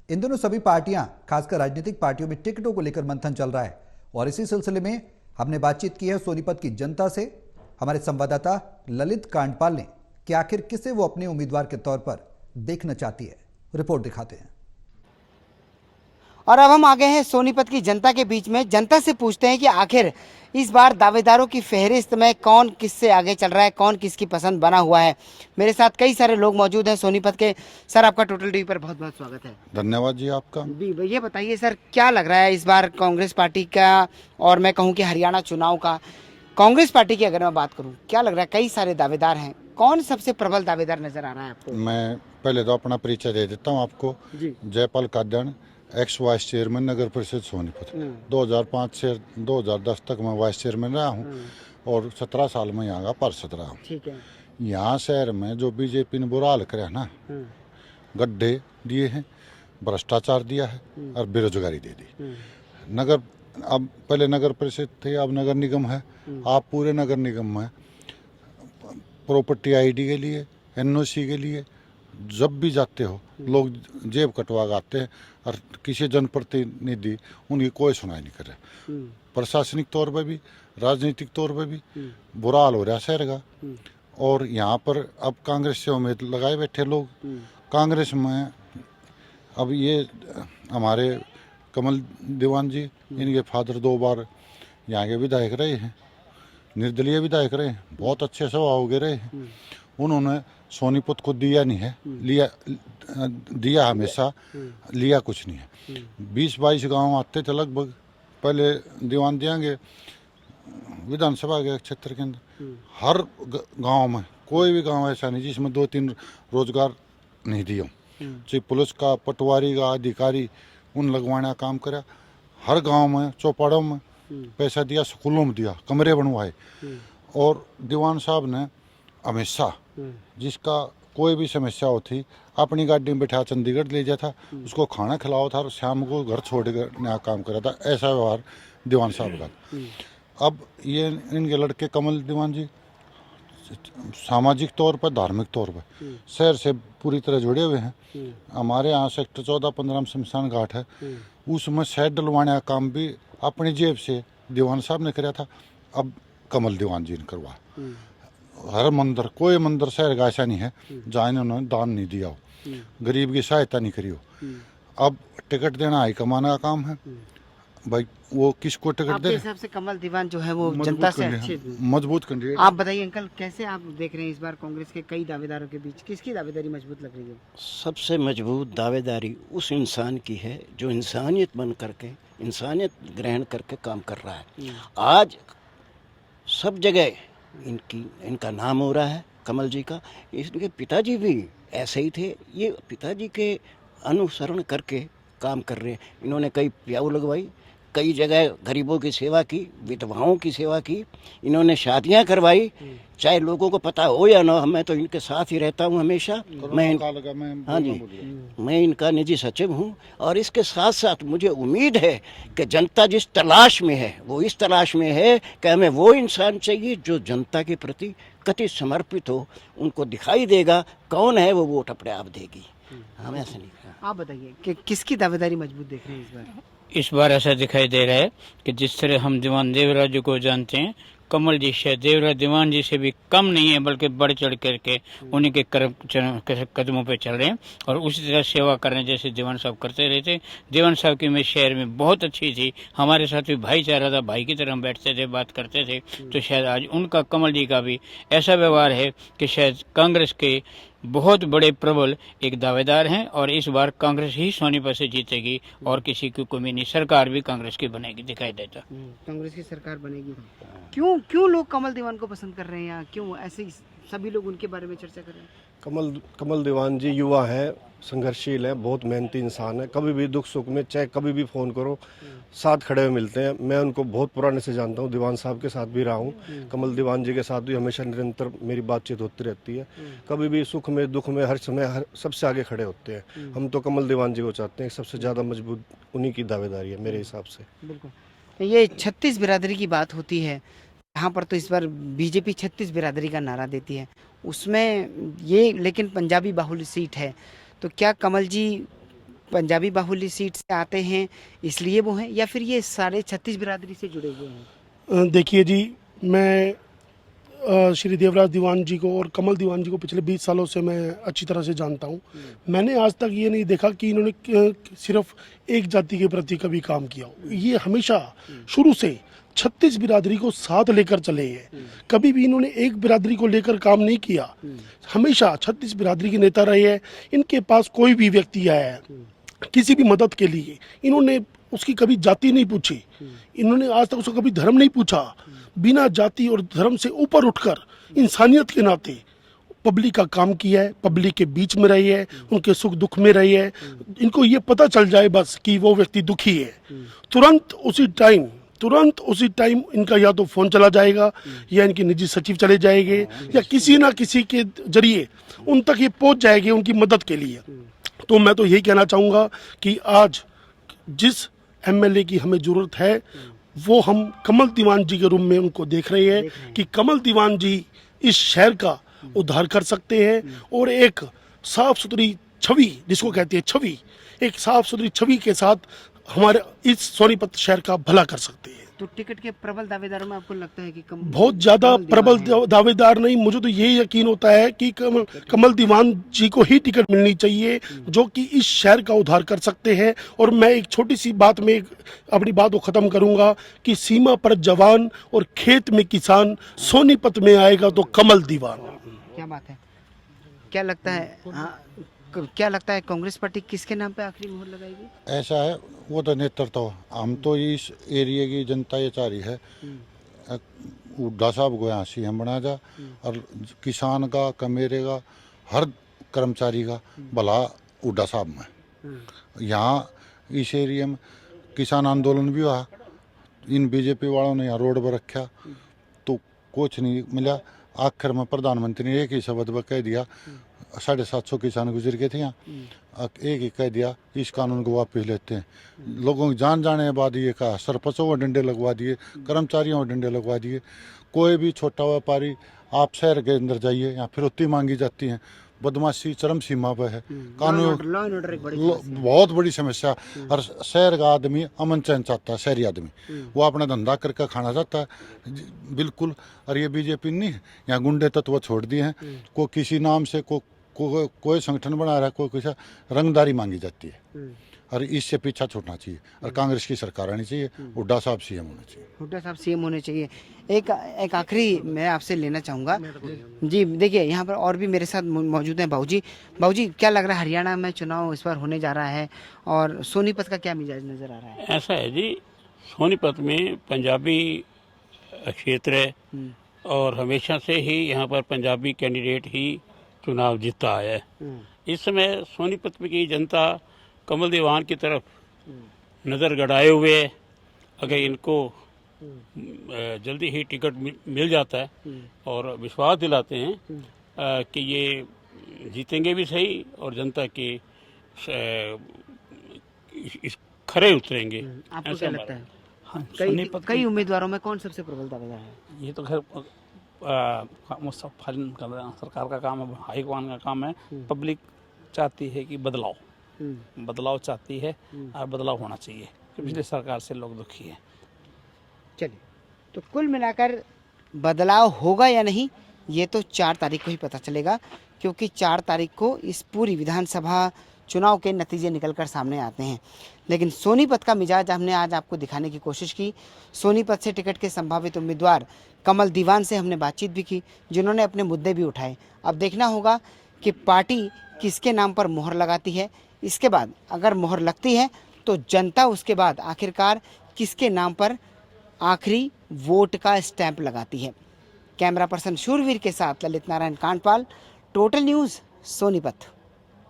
इन दिनों सभी पार्टियां, खासकर राजनीतिक पार्टियों में टिकटों को लेकर मंथन चल रहा है और इसी सिलसिले में हमने बातचीत की है सोनीपत की जनता से। हमारे संवाददाता ललित कांडपाल ने कि आखिर किसे वो अपने उम्मीदवार के तौर पर देखना चाहती है, रिपोर्ट दिखाते हैं। और अब हम आ गए हैं सोनीपत की जनता के बीच में। जनता से पूछते हैं कि आखिर इस बार दावेदारों की फहरिस्त में कौन किससे आगे चल रहा है, कौन किसकी पसंद बना हुआ है। मेरे साथ कई सारे लोग मौजूद हैं सोनीपत के। सर, आपका टोटल टीवी पर बहुत बहुत स्वागत है। धन्यवाद जी आपका। ये बताइए सर, क्या लग रहा है इस बार कांग्रेस पार्टी का और मैं कहूँ कि हरियाणा चुनाव का, कांग्रेस पार्टी की अगर मैं बात करूँ, क्या लग रहा है? कई सारे दावेदार हैं, कौन सबसे प्रबल दावेदार नजर आ रहा है आपको? मैं पहले तो अपना परिचय दे देता हूँ आपको जी। जयपाल कादन, एक्स वाइस चेयरमैन नगर परिषद सोनीपत। 2005 से 2010 तक मैं वाइस चेयरमैन रहा हूँ और 17 साल में यहाँ का पार्षद रहा हूँ। ठीक है। यहाँ शहर में जो बीजेपी ने बुरा हाल करे ना, गड्ढे दिए हैं, भ्रष्टाचार दिया है और बेरोजगारी दे दी। नगर, अब पहले नगर परिषद थे, अब नगर निगम है। आप पूरे नगर निगम में प्रॉपर्टी आईडी के लिए, एनओसी के लिए जब भी जाते हो लोग जेब कटवा आते हैं और किसी जनप्रतिनिधि उनकी कोई सुनाई नहीं कर रहा। प्रशासनिक तौर पर भी, राजनीतिक तौर पर भी बुरा हाल हो रहा है शहर का। और यहाँ पर अब कांग्रेस से उम्मीद लगाए बैठे लोग। कांग्रेस में अब ये हमारे कमल दीवान जी, इनके फादर 2 बार यहाँ के विधायक रहे हैं, निर्दलीय विधायक रहे हैं, बहुत अच्छे स्वभाव के रहे हैं। उन्होंने सोनीपत को दिया नहीं है, दिया हमेशा, लिया कुछ नहीं है। 20-22 गांव आते थे लगभग, पहले दीवान देंगे विधानसभा के क्षेत्र के अंदर। हर गांव में कोई भी गांव ऐसा नहीं जिसमें 2-3 रोजगार नहीं दिया। चाहे पुलिस का, पटवारी का, अधिकारी उन लगवाने का काम करा। हर गांव में, चौपाड़ों में पैसा दिया, स्कूलों में दिया, कमरे बनवाए। और दीवान साहब ने हमेशा जिसका कोई भी समस्या होती अपनी गाड़ी में बैठा चंडीगढ़ ले जाता, उसको खाना खिलाओ था और शाम को घर छोड़ कर काम करा था। ऐसा व्यवहार दीवान साहब का। अब ये इनके लड़के कमल दीवान जी सामाजिक तौर पर, धार्मिक तौर पर शहर से पूरी तरह जुड़े हुए हैं। हमारे यहाँ सेक्टर 14-15 में शमशान घाट है, उसमें शेड डलवाने का काम भी अपनी जेब से दीवान साहब ने कराया था। अब कमल दीवान जी ने करवा। हर मंदिर, कोई मंदिर शहर का ऐसा नहीं है जहाँ इन्होंने दान नहीं दिया हो, गरीब की सहायता नहीं करी हो। अब टिकट देना हाईकमान का काम है भाई, वो किसको टिकट दे। हिसाब से कमल दीवान जो है वो जनता से अच्छे मजबूत कैंडिडेट। आप बताइए अंकल, कैसे आप देख रहे हैं इस बार कांग्रेस के कई दावेदारों के बीच किसकी दावेदारी मजबूत लग रही है? सबसे मजबूत दावेदारी उस इंसान की है जो इंसानियत बन करके, इंसानियत ग्रहण करके काम कर रहा है। आज सब जगह इनका नाम हो रहा है, कमल जी का। इनके पिताजी भी ऐसे ही थे, ये पिताजी के अनुसरण करके काम कर रहे हैं। इन्होंने कई प्याऊ लगवाई, कई जगह गरीबों की सेवा की, विधवाओं की सेवा की, इन्होंने शादियां करवाई। चाहे लोगों को पता हो या ना, मैं तो इनके साथ ही रहता हूं हमेशा। हाँ जी, मैं इनका निजी सचिव हूं। और इसके साथ साथ मुझे उम्मीद है कि जनता जिस तलाश में है वो इस तलाश में है कि हमें वो इंसान चाहिए जो जनता के प्रति कति समर्पित हो। उनको दिखाई देगा कौन है, वो वोट अपने आप देगी। हमें ऐसा नहीं। आप बताइए कि किसकी दावेदारी मजबूत देख रहे हैं इस बार? इस बार ऐसा दिखाई दे रहा है कि जिस तरह हम दीवान देवराज जी को जानते हैं, कमल जी शायद देवराज दीवान जी से भी कम नहीं है, बल्कि बढ़ चढ़ करके उन्हीं के कदमों पे चल रहे हैं और उसी तरह सेवा कर रहे हैं जैसे दीवान साहब करते रहे थे। दीवान साहब की मैं शहर में बहुत अच्छी थी, हमारे साथ भी भाईचारा था, भाई की तरह हम बैठते थे, बात करते थे। तो शायद आज उनका, कमल जी का भी ऐसा व्यवहार है कि शायद कांग्रेस के बहुत बड़े प्रबल एक दावेदार हैं और इस बार कांग्रेस ही सोनीपत से जीतेगी और किसी की कमी नहीं। सरकार भी कांग्रेस की बनेगी, दिखाई देता। कांग्रेस की सरकार बनेगी। क्यों लोग कमल दीवान को पसंद कर रहे हैं? क्यों ऐसे सभी लोग उनके बारे में चर्चा कर रहे हैं? कमल दीवान जी युवा हैं, संघर्षशील हैं, बहुत मेहनती इंसान है। कभी भी दुख सुख में चाहे कभी भी फ़ोन करो, साथ खड़े हुए मिलते हैं। मैं उनको बहुत पुराने से जानता हूँ, दीवान साहब के साथ भी रहा हूँ, कमल दीवान जी के साथ भी हमेशा निरंतर मेरी बातचीत होती रहती है। कभी भी सुख में दुख में हर समय सबसे आगे खड़े होते हैं। हम तो कमल दीवान जी को चाहते हैं, सबसे ज़्यादा मजबूत उन्हीं की दावेदारी है मेरे हिसाब से। बिल्कुल। ये 36 बिरादरी की बात होती है, यहाँ पर तो इस बार बीजेपी 36 बिरादरी का नारा देती है, उसमें ये लेकिन पंजाबी बाहुल्य सीट है। तो क्या कमल जी पंजाबी बाहुल्य सीट से आते हैं इसलिए वो हैं, या फिर ये सारे 36 बिरादरी से जुड़े हुए हैं? देखिए जी, मैं श्री देवराज दीवान जी को और कमल दीवान जी को पिछले 20 सालों से मैं अच्छी तरह से जानता हूँ। मैंने आज तक ये नहीं देखा कि इन्होंने सिर्फ एक जाति के प्रति कभी काम किया हो। ये हमेशा शुरू से 36 बिरादरी को साथ लेकर चले हैं। कभी भी इन्होंने एक बिरादरी को लेकर काम नहीं किया। हमेशा 36 बिरादरी के नेता रहे हैं। इनके पास कोई भी व्यक्ति आया है किसी भी मदद के लिए, इन्होंने उसकी कभी जाति नहीं पूछी, इन्होंने आज तक उसको कभी धर्म नहीं पूछा। बिना जाति और धर्म से ऊपर उठकर इंसानियत के नाते पब्लिक का काम किया है, पब्लिक के बीच में रही है, उनके सुख दुख में रही है। इनको ये पता चल जाए बस कि वो व्यक्ति दुखी है, तुरंत उसी टाइम इनका या तो फोन चला जाएगा या इनके निजी सचिव चले जाएंगे या किसी ना किसी के जरिए उन तक ये पहुंच जाएंगे उनकी मदद के लिए। तो मैं तो यही कहना चाहूँगा कि आज जिस एमएलए की हमें ज़रूरत है वो हम कमल दीवान जी के रूप में उनको देख रहे हैं कि कमल दीवान जी इस शहर का उद्धार कर सकते हैं और एक साफ सुथरी छवि, जिसको कहते हैं छवि, एक साफ सुथरी छवि के साथ हमारे इस सोनीपत शहर का भला कर सकते हैं। तो टिकट के प्रबल दावेदारों में आपको लगता है कि बहुत ज्यादा प्रबल दावेदार नहीं, मुझे तो ये यकीन होता है कि कमल दीवान जी को ही टिकट मिलनी चाहिए जो कि इस शहर का उद्धार कर सकते हैं। और मैं एक छोटी सी बात में अपनी बात को खत्म करूंगा कि सीमा पर जवान और खेत में किसान, सोनीपत में आएगा तो कमल दीवान। क्या बात है, क्या लगता है? हाँ, क्या लगता है कांग्रेस पार्टी किसके नाम पे आखिरी मोहर लगाएगी? ऐसा है, वो तो नेतृत्व, हम तो इस एरिया की जनता ये चाह रही है हुड्डा साहब को यहाँ सीएम बना जा और किसान का, कमेरे का, हर कर्मचारी का भला हुड्डा साहब में। यहाँ इस एरिया में किसान आंदोलन भी हुआ, इन बीजेपी वालों ने यहाँ रोड पर रखा तो कुछ नहीं मिला। आखिर में प्रधानमंत्री ने एक ही शब्द पर कह दिया, 750 किसान गुजर गए थे यहाँ, एक ही कह दिया इस कानून को वापस लेते हैं। लोगों की जान जाने के बाद ये कहा, सरपंचों को डंडे लगवा दिए, कर्मचारियों को डंडे लगवा दिए। कोई भी छोटा व्यापारी, आप शहर के अंदर जाइए, यहाँ फिरौती मांगी जाती है, बदमाशी चरम सीमा पर है, कानून बहुत बड़ी समस्या। और शहर का आदमी अमन चैन चाहता है, शहरी आदमी वो अपना धंधा करके खाना चाहता है बिल्कुल। और ये बीजेपी नहीं, यहाँ गुंडे तत्व छोड़ दिए हैं, कोई किसी नाम से कोई संगठन बना रहा है, कोई किसी रंगदारी मांगी जाती है और इससे पीछा छूटना चाहिए और कांग्रेस की सरकार आनी चाहिए, हुड्डा साहब सीएम होने चाहिए। हुड्डा साहब सीएम होने चाहिए। एक आखिरी मैं आपसे लेना चाहूँगा जी, देखिए यहाँ पर और भी मेरे साथ मौजूद हैं बाबूजी। बाबूजी, क्या लग रहा है, हरियाणा में चुनाव इस बार होने जा रहा है और सोनीपत का क्या मिजाज नज़र आ रहा है? ऐसा है जी, सोनीपत में पंजाबी क्षेत्र है और हमेशा से ही यहाँ पर पंजाबी कैंडिडेट ही चुनाव जीतता है। इस समय सोनीपत की जनता कमल दीवान की तरफ नज़र गड़ाए हुए है। अगर इनको जल्दी ही टिकट मिल जाता है और विश्वास दिलाते हैं कि ये जीतेंगे भी सही और जनता के इस खरे उतरेंगे। आपको क्या लगता है? हाँ, कई उम्मीदवारों में कौन सबसे प्रबल दावेदार है? ये तो खैर सरकार का काम है, हाईकमान का काम है। पब्लिक चाहती है कि बदलाव चाहती है और बदलाव होना चाहिए। पिछली सरकार से लोग दुखी हैं। चलिए, तो कुल मिलाकर बदलाव होगा या नहीं ये तो 4 तारीख को ही पता चलेगा, क्योंकि 4 तारीख को इस पूरी विधानसभा चुनाव के नतीजे निकलकर सामने आते हैं। लेकिन सोनीपत का मिजाज हमने आज आपको दिखाने की कोशिश की। सोनीपत से टिकट के संभावित उम्मीदवार कमल दीवान से हमने बातचीत भी की, जिन्होंने अपने मुद्दे भी उठाए। अब देखना होगा कि पार्टी किसके नाम पर मोहर लगाती है। इसके बाद अगर मोहर लगती है तो जनता उसके बाद आखिरकार किसके नाम पर आखिरी वोट का स्टैंप लगाती है। कैमरा पर्सन शूरवीर के साथ ललित नारायण कांडपाल, टोटल न्यूज़, सोनीपत।